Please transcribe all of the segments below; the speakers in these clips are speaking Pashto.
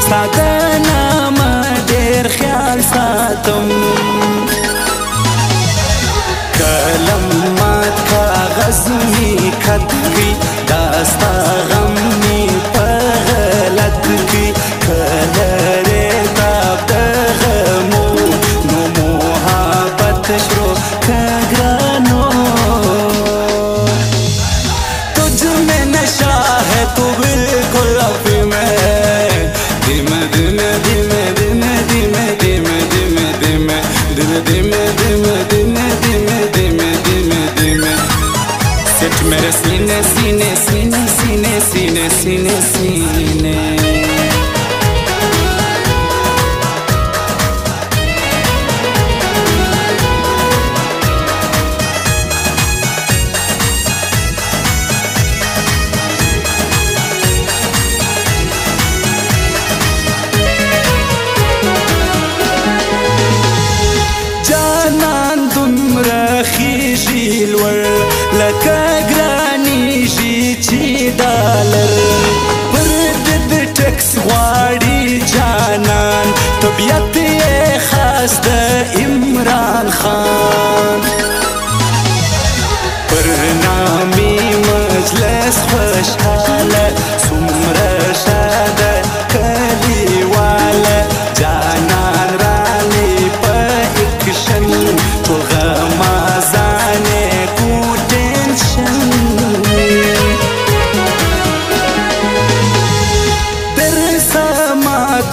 ستادنا ما دير خيال ساتم كلمات كاغزني كدكي داستا غمني بغلدكي كلاري تابدغمو نمو هابت شرو كغرانو تجھ میں نشہ ہے تو بالکل اپی میں دھیمے دھیمے دھیمے دھیمے دھیمے دھیمے دھیمے دھیمے دھیمے دھیمے دھیمے دھیمے دھیمے دھیمے دھیمے سیٹ میرے سینے سینے سینے سینے سینے سینے سینے لکه ګرانیږي چې ډالر پر د ټکس غواړي جانان طبیعت یې خاص د عمران خان پر نامي مجلس خوشحاله څومره شاده کلیواله جانان رالي په اکشن ټول غمازانې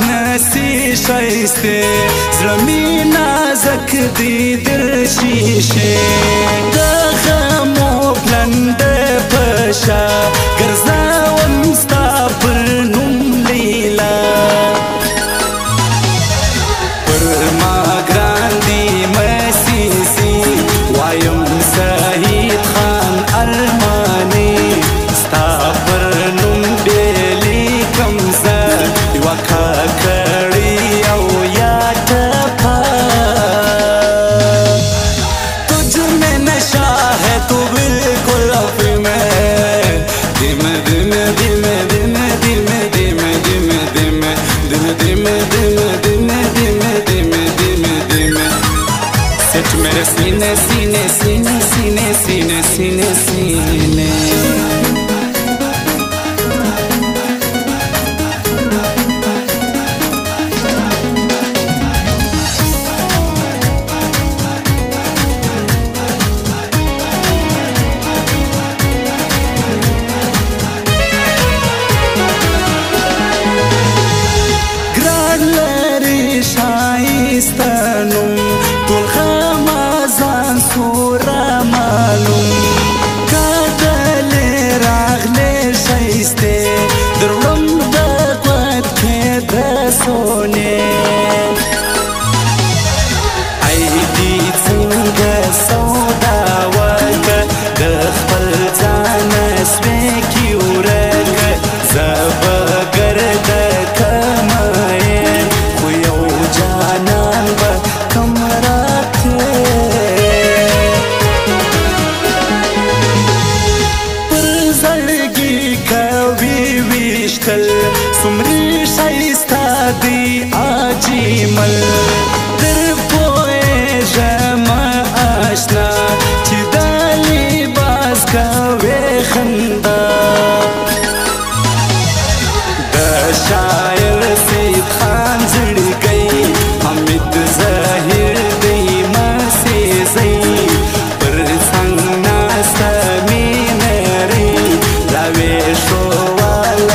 نسی شایسته زلمی نازک دی در شیشه دغمو پلند پشا گرزاوم ستا پر نوم لیلا پر ما گراندی مسیسی وایم سعید خان ارمانی ستا پر نوم بیلی کمزه وکا کڑی او یا ٹپا تجھ میں نشہ ہے تو بالکل اپی میں دھیمے دھیمے دھیمے دھیمے دھیمے دھیمے دھیمے دھیمے دھیمے دھیمے دھیمے دھیمے دھیمے دھیمے سیٹ میرے سینے سینے سینے سینے سینے سینے سینے شایستانم ټول غمازان سوره معلوم کاغلې راغلې شایسته دروم د قوت کې د سونې ایدي څنګه سودا وکړه د خپل ځان سپېکي ورکه زبګر د سمری شایستا دی عجیمل در پوئے جمع آشنا چی دالی باز کوئے خندا دا شاعر سید خان زڑ گئی حمید ظاہر دی مسی زئی پر سنگ ناستا مینری راوے شوال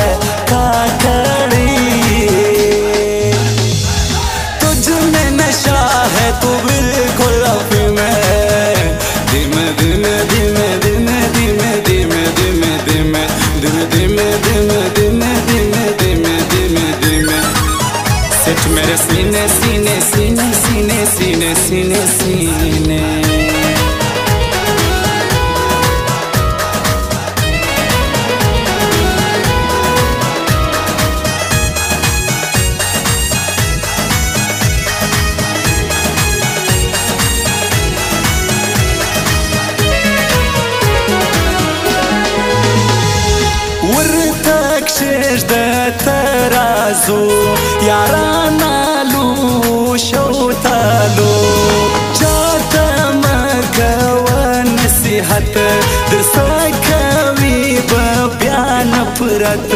تو بالکل اپی میں دھیمے دھیمے دھیمے دھیمے دھیمے دھیمے دھیمے دھیمے دھیمے دھیمے دھیمے دھیمے دھیمے دھیمے دھیمے سیٹ میرے سینے سینے سینے سینے سینے سینے سینے زو یارانا لو شوتالو چاته مکوه نصیحت در سکوي به بیا نفرت